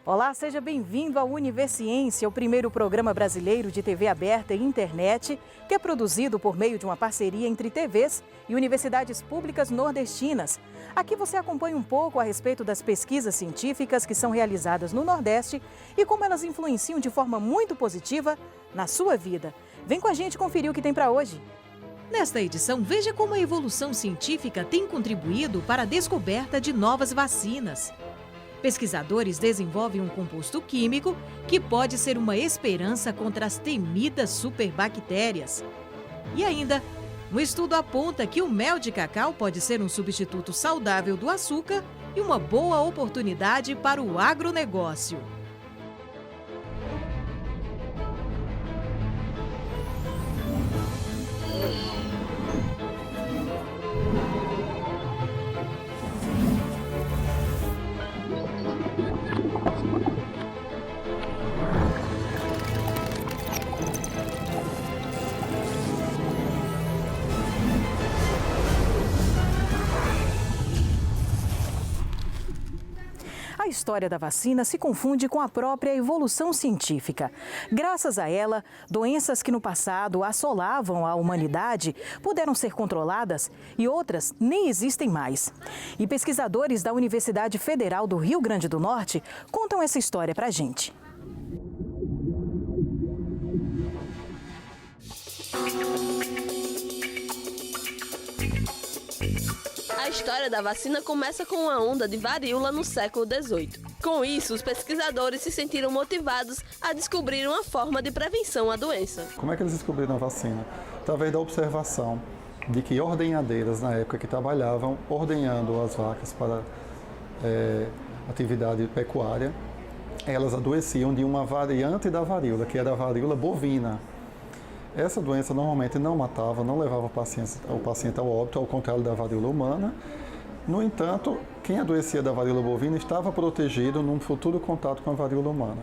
Olá, seja bem-vindo ao Universiência, o primeiro programa brasileiro de TV aberta e internet, que é produzido por meio de uma parceria entre TVs e universidades públicas nordestinas. Aqui você acompanha um pouco a respeito das pesquisas científicas que são realizadas no Nordeste e como elas influenciam de forma muito positiva na sua vida. Vem com a gente conferir o que tem para hoje. Nesta edição, veja como a evolução científica tem contribuído para a descoberta de novas vacinas. Pesquisadores desenvolvem um composto químico que pode ser uma esperança contra as temidas superbactérias. E ainda, um estudo aponta que o mel de cacau pode ser um substituto saudável do açúcar e uma boa oportunidade para o agronegócio. A história da vacina se confunde com a própria evolução científica. Graças a ela, doenças que no passado assolavam a humanidade puderam ser controladas e outras nem existem mais. E pesquisadores da Universidade Federal do Rio Grande do Norte contam essa história pra gente. A história da vacina começa com uma onda de varíola no século XVIII. Com isso, os pesquisadores se sentiram motivados a descobrir uma forma de prevenção à doença. Como é que eles descobriram a vacina? Através da observação de que ordenhadeiras, na época que trabalhavam ordenhando as vacas para atividade pecuária, elas adoeciam de uma variante da varíola, que era a varíola bovina. Essa doença normalmente não matava, não levava o paciente ao óbito, ao contrário da varíola humana. No entanto, quem adoecia da varíola bovina estava protegido num futuro contato com a varíola humana.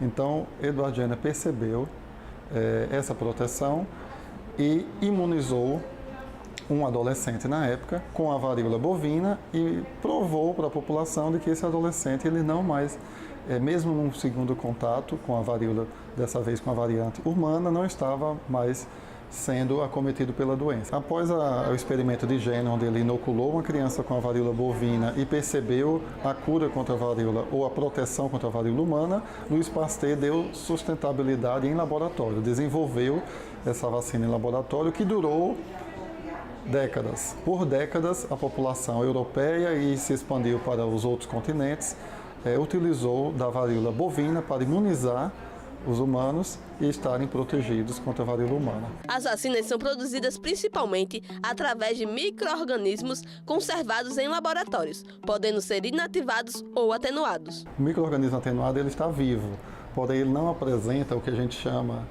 Então, Edward Jenner percebeu essa proteção e imunizou um adolescente na época com a varíola bovina e provou para a população de que esse adolescente ele não mais mesmo num segundo contato com a varíola, dessa vez com a variante humana, não estava mais sendo acometido pela doença. Após o experimento de Jenner, onde ele inoculou uma criança com a varíola bovina e percebeu a cura contra a varíola ou a proteção contra a varíola humana, Louis Pasteur deu sustentabilidade em laboratório, desenvolveu essa vacina em laboratório que durou décadas. Por décadas, a população europeia e se expandiu para os outros continentes, utilizou da varíola bovina para imunizar os humanos e estarem protegidos contra a varíola humana. As vacinas são produzidas principalmente através de micro-organismos conservados em laboratórios, podendo ser inativados ou atenuados. O micro-organismo atenuado ele está vivo, porém ele não apresenta o que a gente chama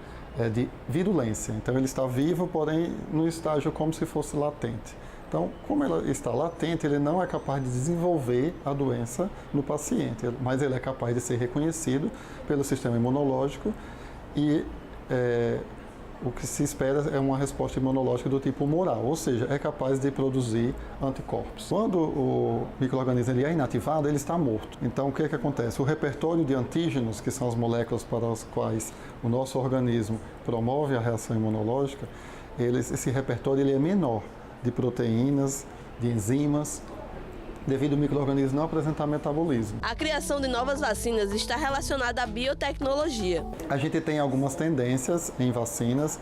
de virulência. Então ele está vivo, porém no estágio como se fosse latente. Então, como ela está latente, ele não é capaz de desenvolver a doença no paciente, mas ele é capaz de ser reconhecido pelo sistema imunológico e o que se espera é uma resposta imunológica do tipo humoral, ou seja, é capaz de produzir anticorpos. Quando o micro-organismo ele é inativado, ele está morto. Então, o que acontece? O repertório de antígenos, que são as moléculas para as quais o nosso organismo promove a reação imunológica, esse repertório ele é menor, de proteínas, de enzimas, devido ao micro-organismo não apresentar metabolismo. A criação de novas vacinas está relacionada à biotecnologia. A gente tem algumas tendências em vacinas.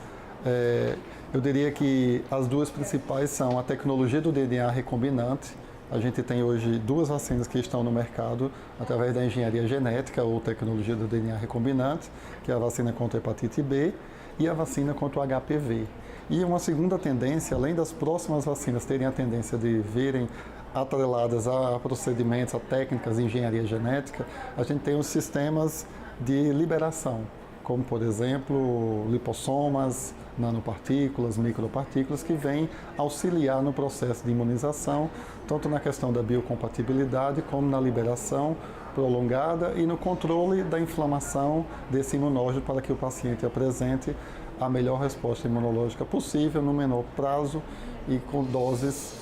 Eu diria que as duas principais são a tecnologia do DNA recombinante. A gente tem hoje duas vacinas que estão no mercado através da engenharia genética ou tecnologia do DNA recombinante, que é a vacina contra a hepatite B e a vacina contra o HPV. E uma segunda tendência, além das próximas vacinas terem a tendência de virem atreladas a procedimentos, a técnicas de engenharia genética, a gente tem os sistemas de liberação, como, por exemplo, lipossomas, nanopartículas, micropartículas, que vêm auxiliar no processo de imunização, tanto na questão da biocompatibilidade, como na liberação prolongada e no controle da inflamação desse imunógeno para que o paciente apresente a melhor resposta imunológica possível no menor prazo e com doses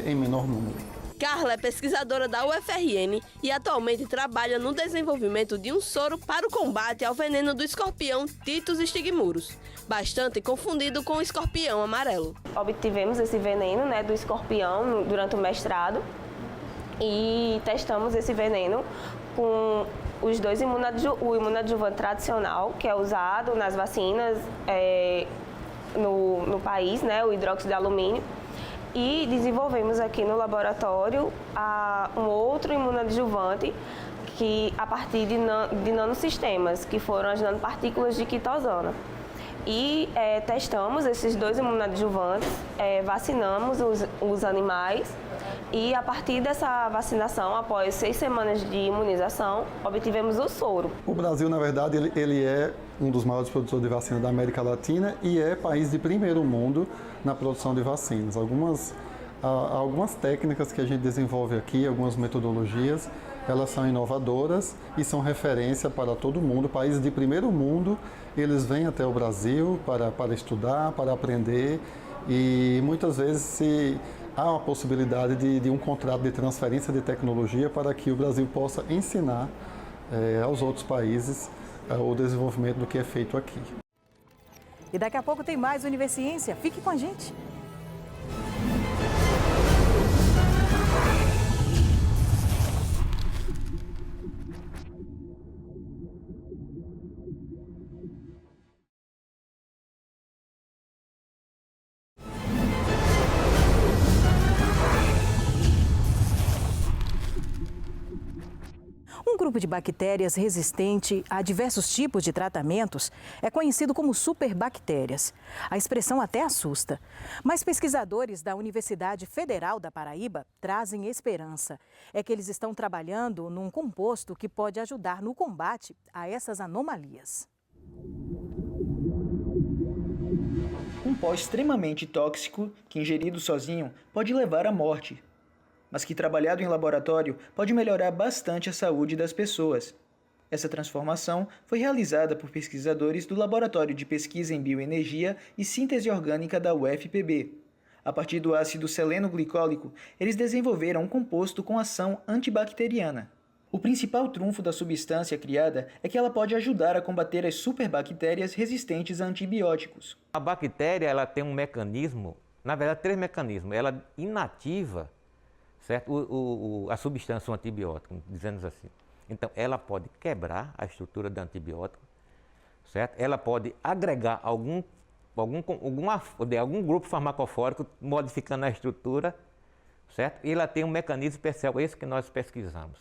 em menor número. Carla é pesquisadora da UFRN e atualmente trabalha no desenvolvimento de um soro para o combate ao veneno do escorpião Titus stigmurus, bastante confundido com o escorpião amarelo. Obtivemos esse veneno, do escorpião durante o mestrado e testamos esse veneno com os dois o imunadjuvante tradicional, que é usado nas vacinas no país, o hidróxido de alumínio, e desenvolvemos aqui no laboratório um outro imunadjuvante que a partir de nanosistemas, que foram as nanopartículas de quitosana. E testamos esses dois imunadjuvantes, vacinamos os animais e a partir dessa vacinação, após 6 semanas de imunização, obtivemos o soro. O Brasil, na verdade, ele é um dos maiores produtores de vacina da América Latina e é país de primeiro mundo na produção de vacinas. Algumas técnicas que a gente desenvolve aqui, algumas metodologias, elas são inovadoras e são referência para todo mundo. Países de primeiro mundo, eles vêm até o Brasil para estudar, para aprender e muitas vezes há a possibilidade de um contrato de transferência de tecnologia para que o Brasil possa ensinar aos outros países o desenvolvimento do que é feito aqui. E daqui a pouco tem mais Universiência. Fique com a gente. Um grupo de bactérias resistente a diversos tipos de tratamentos é conhecido como superbactérias. A expressão até assusta, mas pesquisadores da Universidade Federal da Paraíba trazem esperança. É que eles estão trabalhando num composto que pode ajudar no combate a essas anomalias. Um pó extremamente tóxico que, ingerido sozinho, pode levar à morte, mas que, trabalhado em laboratório, pode melhorar bastante a saúde das pessoas. Essa transformação foi realizada por pesquisadores do Laboratório de Pesquisa em Bioenergia e Síntese Orgânica da UFPB. A partir do ácido seleno-glicólico, eles desenvolveram um composto com ação antibacteriana. O principal trunfo da substância criada é que ela pode ajudar a combater as superbactérias resistentes a antibióticos. A bactéria ela tem um mecanismo, na verdade 3 mecanismos. Ela inativa, certo? A substância, o antibiótico, dizendo assim. Então, ela pode quebrar a estrutura do antibiótico, certo? Ela pode agregar algum grupo farmacofórico, modificando a estrutura, certo? E ela tem um mecanismo especial, esse que nós pesquisamos,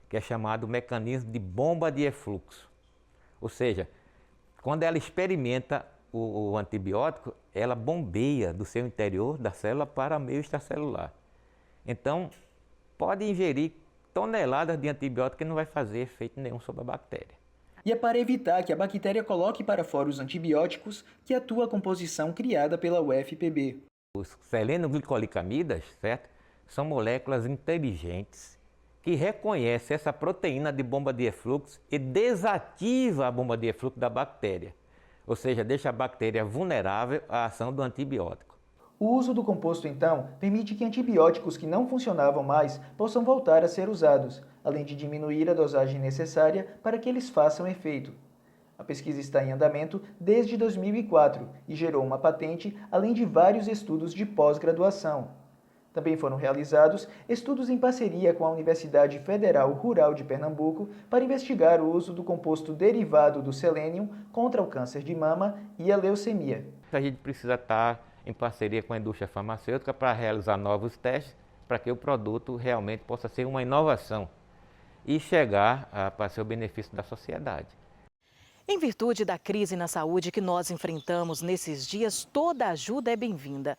que é chamado mecanismo de bomba de efluxo. Ou seja, quando ela experimenta o antibiótico, ela bombeia do seu interior da célula para o meio extracelular. Então, pode ingerir toneladas de antibiótico que não vai fazer efeito nenhum sobre a bactéria. E é para evitar que a bactéria coloque para fora os antibióticos que atua a composição criada pela UFPB. Os selenoglicolicamidas, certo? São moléculas inteligentes que reconhecem essa proteína de bomba de efluxo e desativa a bomba de efluxo da bactéria. Ou seja, deixa a bactéria vulnerável à ação do antibiótico. O uso do composto, então, permite que antibióticos que não funcionavam mais possam voltar a ser usados, além de diminuir a dosagem necessária para que eles façam efeito. A pesquisa está em andamento desde 2004 e gerou uma patente, além de vários estudos de pós-graduação. Também foram realizados estudos em parceria com a Universidade Federal Rural de Pernambuco para investigar o uso do composto derivado do selênio contra o câncer de mama e a leucemia. A gente precisa estar em parceria com a indústria farmacêutica para realizar novos testes, para que o produto realmente possa ser uma inovação e chegar para ser o benefício da sociedade. Em virtude da crise na saúde que nós enfrentamos nesses dias, toda ajuda é bem-vinda.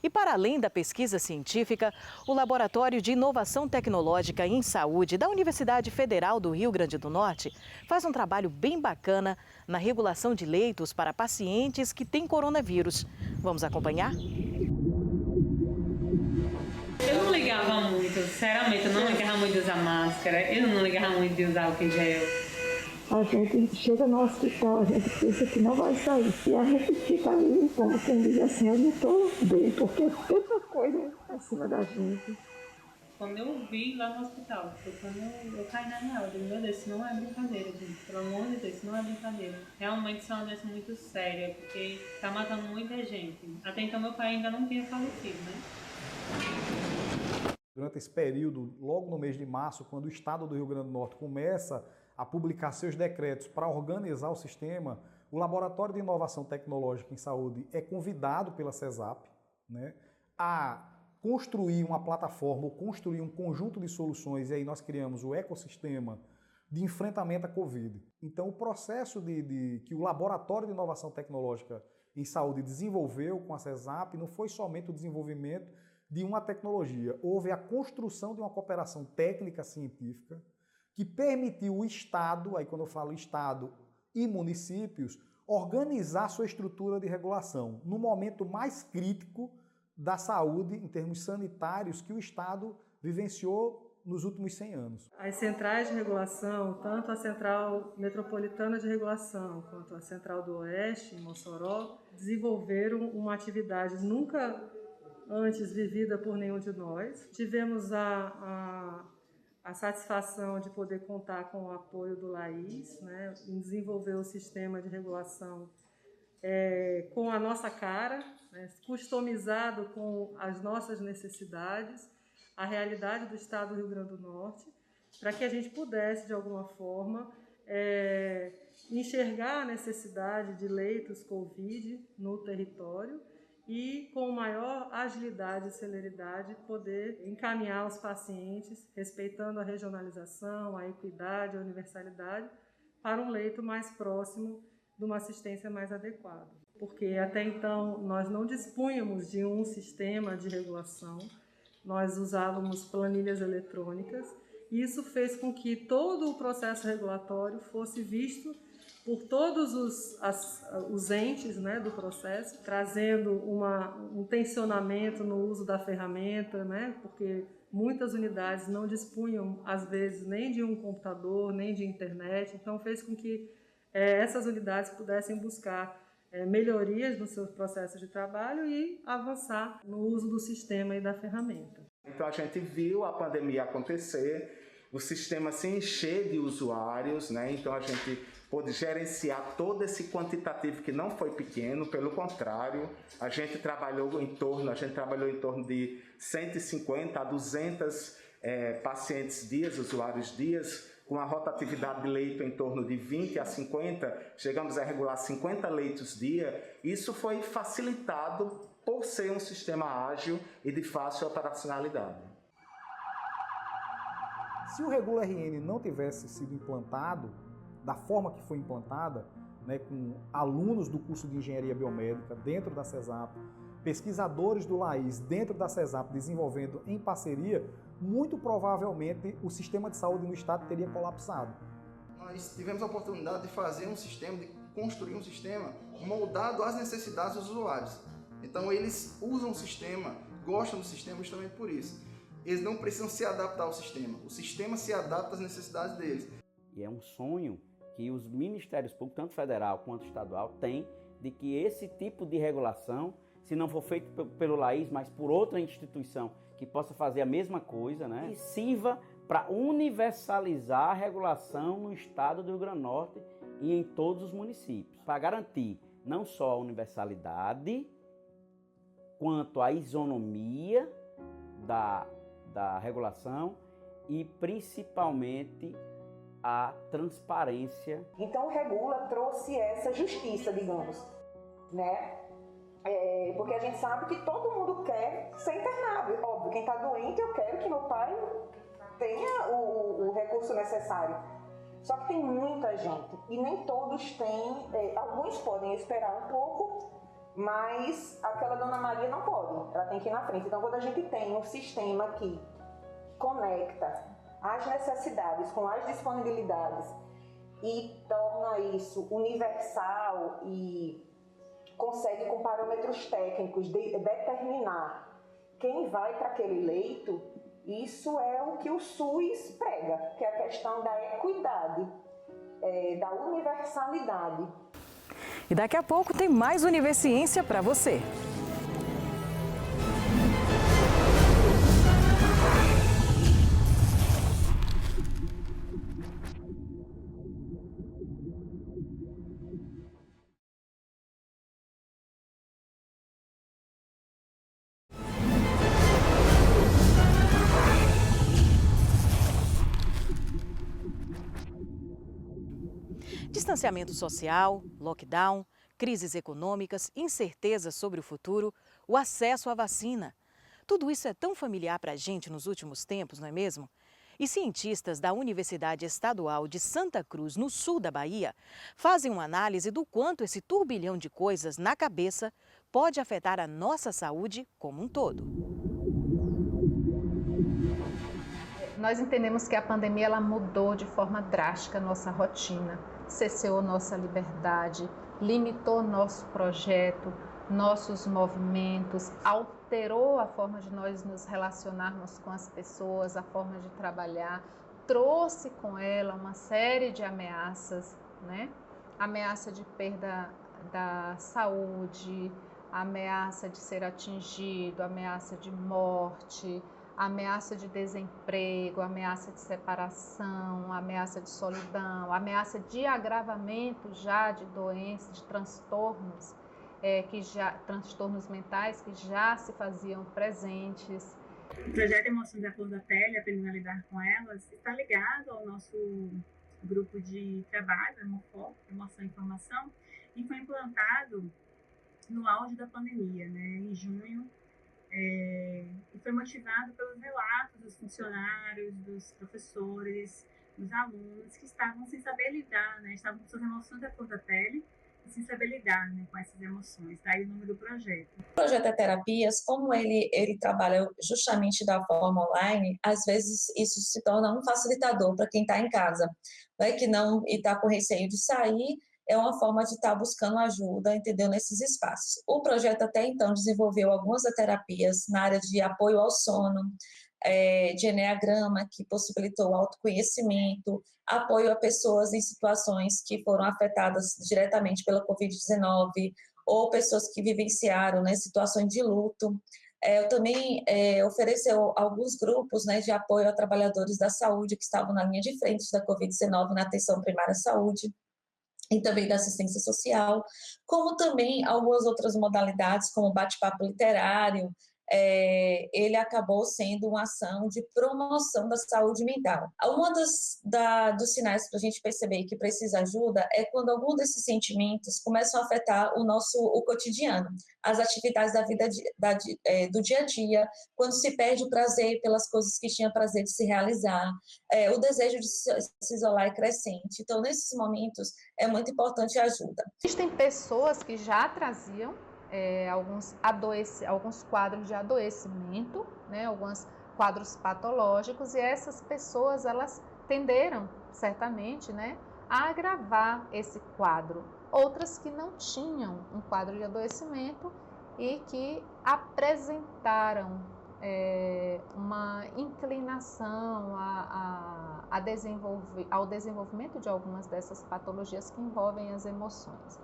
E para além da pesquisa científica, o Laboratório de Inovação Tecnológica em Saúde da Universidade Federal do Rio Grande do Norte faz um trabalho bem bacana na regulação de leitos para pacientes que têm coronavírus. Vamos acompanhar? Eu não ligava muito, sinceramente, eu não ligava muito de usar máscara, eu não ligava muito de usar álcool em gel. A gente chega no hospital, a gente pensa que não vai sair. E a gente fica ali, quem diz assim, eu não estou bem, porque é tanta coisa acima da gente. quando eu vi lá no hospital. Foi quando eu caí na real. Eu digo, meu Deus, isso não é brincadeira, gente. Pelo amor de Deus, isso não é brincadeira. Realmente isso é uma doença muito séria, porque tá matando muita gente. Até então meu pai ainda não tinha falecido, né? Durante esse período, logo no mês de março, quando o Estado do Rio Grande do Norte começa a publicar seus decretos para organizar o sistema, o Laboratório de Inovação Tecnológica em Saúde é convidado pela CESAP, né, a construir uma plataforma ou construir um conjunto de soluções, e aí nós criamos o ecossistema de enfrentamento à Covid. Então, o processo que o Laboratório de Inovação Tecnológica em Saúde desenvolveu com a CESAP não foi somente o desenvolvimento de uma tecnologia, houve a construção de uma cooperação técnica científica que permitiu o Estado, aí quando eu falo Estado e municípios, organizar sua estrutura de regulação no momento mais crítico da saúde em termos sanitários que o Estado vivenciou nos últimos 100 anos. As centrais de regulação, tanto a Central Metropolitana de Regulação quanto a Central do Oeste, em Mossoró, desenvolveram uma atividade nunca antes vivida por nenhum de nós. Tivemos a satisfação de poder contar com o apoio do LAIS, né, em desenvolver o sistema de regulação com a nossa cara, né, customizado com as nossas necessidades, a realidade do Estado do Rio Grande do Norte, para que a gente pudesse, de alguma forma, enxergar a necessidade de leitos COVID no território e, com maior agilidade e celeridade, poder encaminhar os pacientes, respeitando a regionalização, a equidade, a universalidade, para um leito mais próximo de uma assistência mais adequada. Porque, até então, nós não dispunhamos de um sistema de regulação, nós usávamos planilhas eletrônicas, e isso fez com que todo o processo regulatório fosse visto por todos os entes, né, do processo, trazendo um tensionamento no uso da ferramenta, né, porque muitas unidades não dispunham, às vezes, nem de um computador, nem de internet, então fez com que essas unidades pudessem buscar melhorias nos seus processos de trabalho e avançar no uso do sistema e da ferramenta. Então a gente viu a pandemia acontecer, o sistema se encher de usuários, né? Então a gente pôde gerenciar todo esse quantitativo que não foi pequeno, pelo contrário, a gente trabalhou em torno de 150 a 200 pacientes dias, usuários dias, com a rotatividade de leito em torno de 20 a 50, chegamos a regular 50 leitos dia. Isso foi facilitado por ser um sistema ágil e de fácil operacionalidade. Se o Regula RN não tivesse sido implantado da forma que foi implantada, né, com alunos do curso de Engenharia Biomédica dentro da CESAP, pesquisadores do LAIS dentro da CESAP desenvolvendo em parceria, muito provavelmente o sistema de saúde no estado teria colapsado. Nós tivemos a oportunidade de fazer um sistema, de construir um sistema moldado às necessidades dos usuários. Então eles usam o sistema, gostam do sistema justamente por isso. Eles não precisam se adaptar ao sistema, o sistema se adapta às necessidades deles. E é um sonho que os ministérios públicos, tanto federal quanto estadual, têm de que esse tipo de regulação, se não for feito pelo LAIS, mas por outra instituição que possa fazer a mesma coisa, né, e sirva para universalizar a regulação no estado do Rio Grande do Norte e em todos os municípios, para garantir não só a universalidade, quanto a isonomia da regulação e principalmente a transparência. Então o Regula trouxe essa justiça, digamos, né? Porque a gente sabe que todo mundo quer ser internado. Óbvio, quem está doente, eu quero que meu pai tenha o recurso necessário. Só que tem muita gente e nem todos têm, alguns podem esperar um pouco, mas aquela Dona Maria não pode, ela tem que ir na frente. Então quando a gente tem um sistema que conecta as necessidades com as disponibilidades e torna isso universal e consegue com parâmetros técnicos determinar quem vai para aquele leito, isso é o que o SUS prega, que é a questão da equidade, da universalidade. E daqui a pouco tem mais Univerciência para você. Distanciamento social, lockdown, crises econômicas, incertezas sobre o futuro, o acesso à vacina. Tudo isso é tão familiar para a gente nos últimos tempos, não é mesmo? E cientistas da Universidade Estadual de Santa Cruz, no sul da Bahia, fazem uma análise do quanto esse turbilhão de coisas na cabeça pode afetar a nossa saúde como um todo. Nós entendemos que a pandemia ela mudou de forma drástica a nossa rotina, cerceou nossa liberdade, limitou nosso projeto, nossos movimentos, alterou a forma de nós nos relacionarmos com as pessoas, a forma de trabalhar, trouxe com ela uma série de ameaças, né? Ameaça de perda da saúde, ameaça de ser atingido, ameaça de morte, ameaça de desemprego, ameaça de separação, ameaça de solidão, ameaça de agravamento já de doenças, de transtornos, transtornos mentais que já se faziam presentes. O projeto Emoções à Flor da Pele, aprendendo a lidar com elas, está ligado ao nosso grupo de trabalho, Hemofoco, Emoção e Informação, e foi implantado no auge da pandemia, né, em junho, e foi motivado pelos relatos dos funcionários, dos professores, dos alunos que estavam sem saber lidar, né, estavam com suas emoções à flor da pele e sem saber lidar, né, com essas emoções. Daí o nome do projeto. O projeto é Terapias, como ele trabalha justamente da forma online, às vezes isso se torna um facilitador para quem está em casa, né, que não está com receio de sair. É uma forma de estar buscando ajuda, entendeu, nesses espaços. O projeto até então desenvolveu algumas terapias na área de apoio ao sono, de eneagrama, que possibilitou o autoconhecimento, apoio a pessoas em situações que foram afetadas diretamente pela Covid-19 ou pessoas que vivenciaram, né, situações de luto. Eu também ofereceu alguns grupos, né, de apoio a trabalhadores da saúde que estavam na linha de frente da Covid-19 na atenção primária à saúde e também da assistência social, como também algumas outras modalidades, como bate-papo literário. Ele acabou sendo uma ação de promoção da saúde mental. Um dos sinais para a gente perceber que precisa ajuda é quando algum desses sentimentos começam a afetar o cotidiano, as atividades da vida do dia a dia, quando se perde o prazer pelas coisas que tinha prazer de se realizar, o desejo de se isolar é crescente. Então, nesses momentos, é muito importante a ajuda. Existem pessoas que já traziam alguns quadros de adoecimento, né, alguns quadros patológicos, e essas pessoas elas tenderam certamente, né, a agravar esse quadro. Outras que não tinham um quadro de adoecimento e que apresentaram uma inclinação ao desenvolvimento de algumas dessas patologias que envolvem as emoções.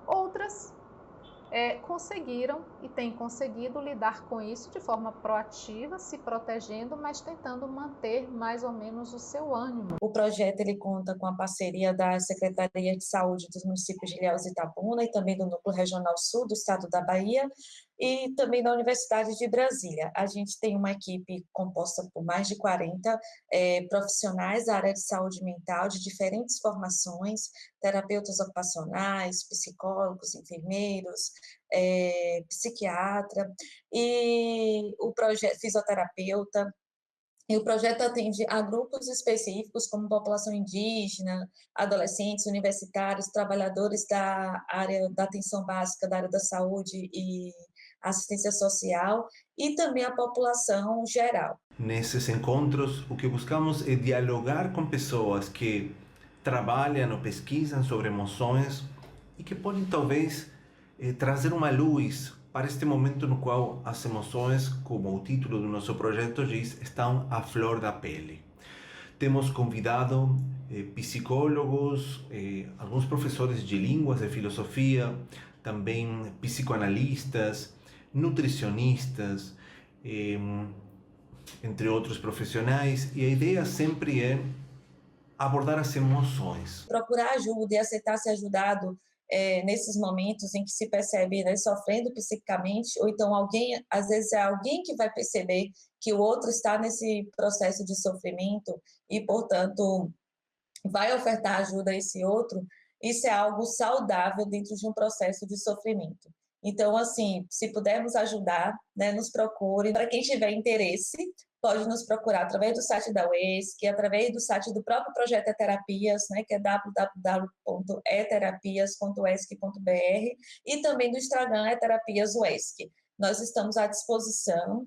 Outras conseguiram e têm conseguido lidar com isso de forma proativa, se protegendo, mas tentando manter mais ou menos o seu ânimo. O projeto ele conta com a parceria da Secretaria de Saúde dos municípios de Ilhéus e Itabuna e também do Núcleo Regional Sul do Estado da Bahia e também da Universidade de Brasília. A gente tem uma equipe composta por mais de 40 profissionais da área de saúde mental de diferentes formações, terapeutas ocupacionais, psicólogos, enfermeiros, psiquiatra e o projeto fisioterapeuta. E o projeto atende a grupos específicos como população indígena, adolescentes, universitários, trabalhadores da área da atenção básica, da área da saúde e assistência social e também a população geral. Nesses encontros, o que buscamos é dialogar com pessoas que trabalham ou pesquisam sobre emoções e que podem talvez trazer uma luz para este momento no qual as emoções, como o título do nosso projeto diz, estão à flor da pele. Temos convidado psicólogos, alguns professores de línguas e filosofia, também psicoanalistas, nutricionistas, entre outros profissionais, e a ideia sempre é abordar as emoções. Procurar ajuda e aceitar ser ajudado nesses momentos em que se percebe, né, sofrendo psiquicamente, ou então às vezes é alguém que vai perceber que o outro está nesse processo de sofrimento e, portanto, vai ofertar ajuda a esse outro. isso é algo saudável dentro de um processo de sofrimento. Então, assim, se pudermos ajudar, né, nos procure. Para quem tiver interesse, pode nos procurar através do site da UESC, através do site do próprio projeto E-Terapias, né, que é www.eterapias.uesc.br, e também do Instagram E-Terapias UESC. Nós estamos à disposição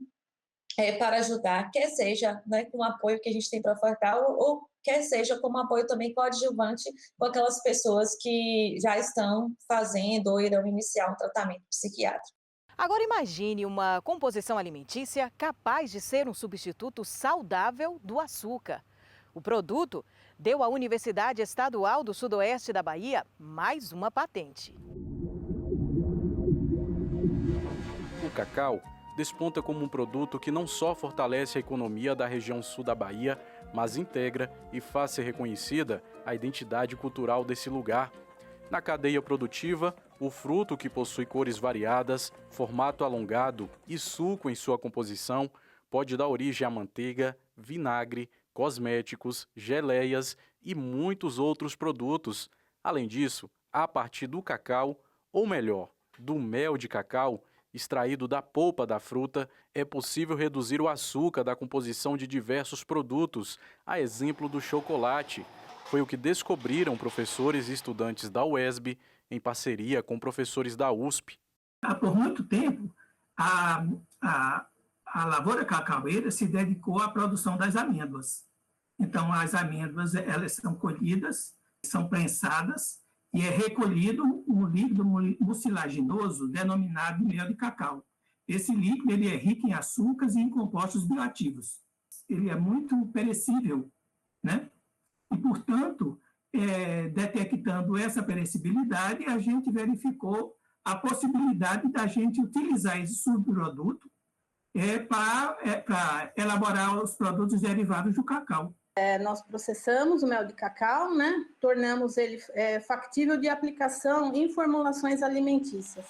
para ajudar, quer seja, né, com o apoio que a gente tem para ofertar, ou quer seja como apoio também coadjuvante com aquelas pessoas que já estão fazendo ou irão iniciar um tratamento psiquiátrico. Agora imagine uma composição alimentícia capaz de ser um substituto saudável do açúcar. O produto deu à Universidade Estadual do Sudoeste da Bahia mais uma patente. O cacau desponta como um produto que não só fortalece a economia da região sul da Bahia, mas integra e faz ser reconhecida a identidade cultural desse lugar. Na cadeia produtiva, o fruto, que possui cores variadas, formato alongado e suco em sua composição, pode dar origem a manteiga, vinagre, cosméticos, geleias e muitos outros produtos. Além disso, a partir do cacau, ou melhor, do mel de cacau, extraído da polpa da fruta, é possível reduzir o açúcar da composição de diversos produtos, a exemplo do chocolate. Foi o que descobriram professores e estudantes da UESB em parceria com professores da USP. Por muito tempo, a lavoura cacaueira se dedicou à produção das amêndoas. Então, as amêndoas elas são colhidas, são prensadas, e é recolhido um líquido mucilaginoso denominado mel de cacau. Esse líquido ele é rico em açúcares e em compostos bioativos. Ele é muito perecível, né? E, portanto, detectando essa perecibilidade, a gente verificou a possibilidade da gente utilizar esse subproduto para elaborar os produtos derivados do cacau. Nós processamos o mel de cacau, né? Tornamos ele factível de aplicação em formulações alimentícias,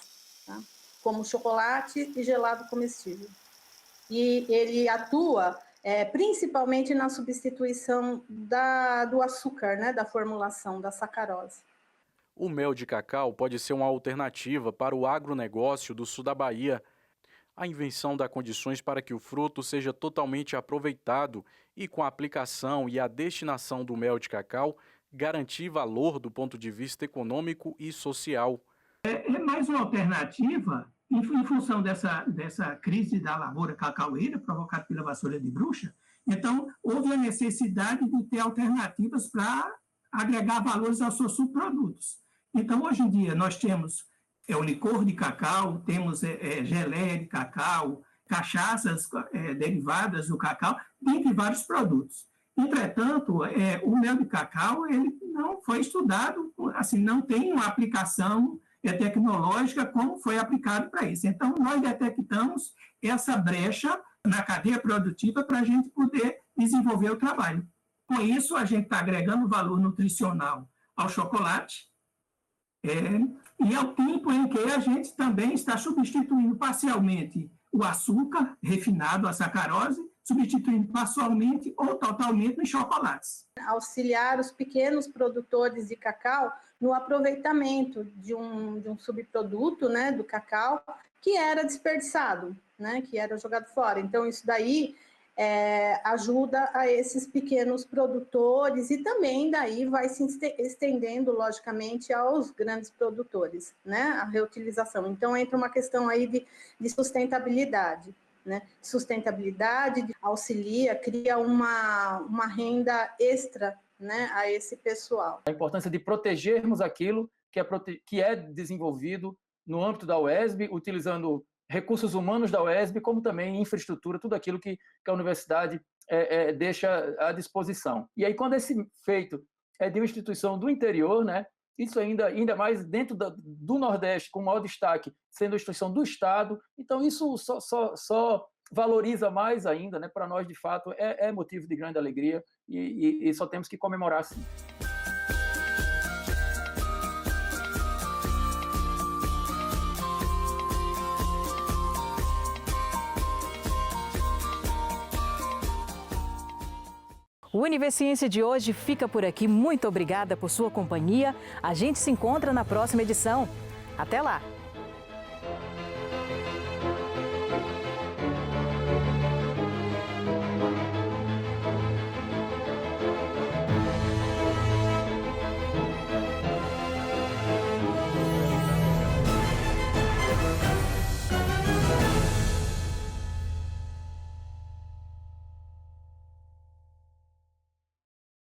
tá? Como chocolate e gelado comestível. E ele atua principalmente na substituição do açúcar, né? Da formulação, da sacarose. O mel de cacau pode ser uma alternativa para o agronegócio do sul da Bahia. A invenção dá condições para que o fruto seja totalmente aproveitado e, com a aplicação e a destinação do mel de cacau, garantir valor do ponto de vista econômico e social. É mais uma alternativa, em função dessa crise da lavoura cacaueira provocada pela vassoura de bruxa. Então, houve a necessidade de ter alternativas para agregar valores aos seus subprodutos. Então, hoje em dia, nós temos o licor de cacau, temos geleia de cacau, cachaças derivadas do cacau, dentre vários produtos. Entretanto, o mel de cacau ele não foi estudado, assim, não tem uma aplicação tecnológica como foi aplicado para isso. Então, nós detectamos essa brecha na cadeia produtiva para a gente poder desenvolver o trabalho. Com isso, a gente está agregando valor nutricional ao chocolate, e ao tempo em que a gente também está substituindo parcialmente o açúcar refinado, a sacarose, substituindo parcialmente ou totalmente os chocolates. Auxiliar os pequenos produtores de cacau no aproveitamento de um subproduto, né, do cacau que era desperdiçado, né, que era jogado fora. Então, isso daí ajuda a esses pequenos produtores e também daí vai se estendendo, logicamente, aos grandes produtores, né? A reutilização. Então, entra uma questão aí de sustentabilidade, né? Sustentabilidade auxilia, cria uma renda extra, né, a esse pessoal. A importância de protegermos aquilo que é desenvolvido no âmbito da UESB, utilizando recursos humanos da UESB, como também infraestrutura, tudo aquilo que a universidade deixa à disposição. E aí, quando esse feito é de uma instituição do interior, né, isso ainda mais dentro do Nordeste, com maior destaque, sendo a instituição do Estado, então isso só valoriza mais ainda, né, para nós, de fato, é motivo de grande alegria e só temos que comemorar, sim. O O Univerciência de hoje fica por aqui. Muito obrigada por sua companhia. A gente se encontra na próxima edição. Até lá!